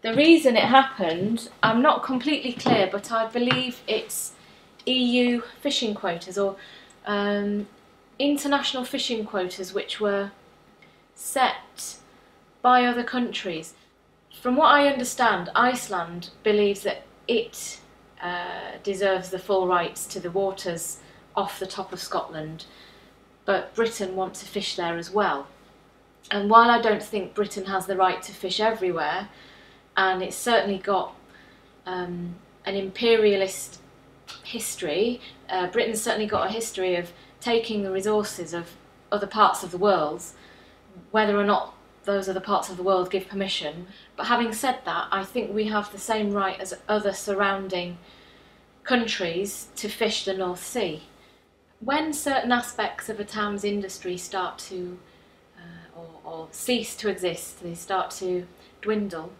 The reason it happened, I'm not completely clear, but I believe it's EU fishing quotas or international fishing quotas which were set by other countries. From what I understand, Iceland believes that it deserves the full rights to the waters off the top of Scotland, but Britain wants to fish there as well. And while I don't think Britain has the right to fish everywhere, and it's certainly got an imperialist history, Britain's certainly got a history of taking the resources of other parts of the world, whether or not those other parts of the world give permission. But having said that, I think we have the same right as other surrounding countries to fish the North Sea. When certain aspects of a town's industry start to, or cease to exist, they start to dwindle,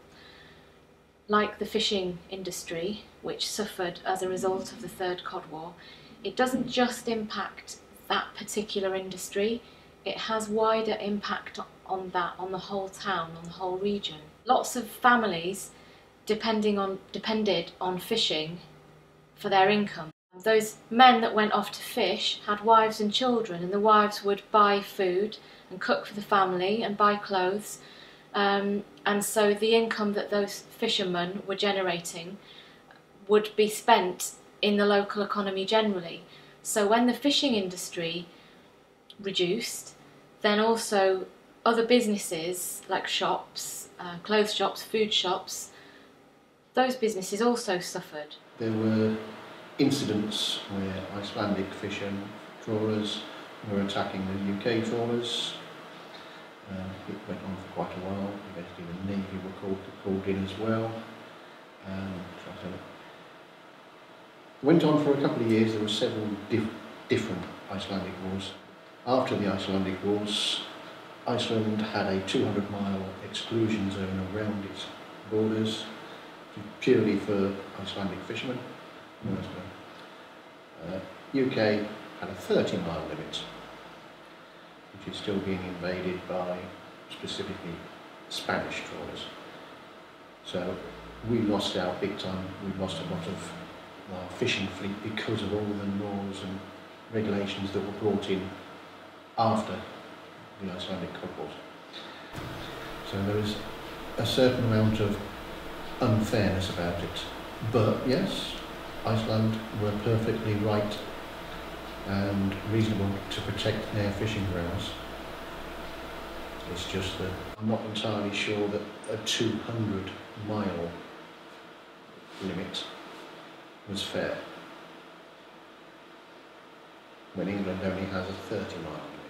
like the fishing industry, which suffered as a result of the Third Cod War, it doesn't just impact that particular industry, it has wider impact on the whole town, on the whole region. Lots of families depended on fishing for their income. Those men that went off to fish had wives and children, and the wives would buy food and cook for the family and buy clothes. And so the income that those fishermen were generating would be spent in the local economy generally. So when the fishing industry reduced, then also other businesses like shops, clothes shops, food shops, those businesses also suffered. There were incidents where Icelandic fishing trawlers were attacking the UK trawlers. It went on for quite a while. Eventually the Navy were called in as well. It went on for a couple of years. There were several different Icelandic wars. After the Icelandic wars, Iceland had a 200-mile exclusion zone around its borders, purely for Icelandic fishermen. UK had a 30-mile limit, which is still being invaded by specifically Spanish trawlers. So we lost out big time. We lost a lot of our fishing fleet because of all the laws and regulations that were brought in after the Icelandic Cod Wars. So there is a certain amount of unfairness about it. But yes, Iceland were perfectly right and reasonable to protect their fishing grounds. It's just that I'm not entirely sure that a 200-mile limit was fair when England only has a 30-mile limit.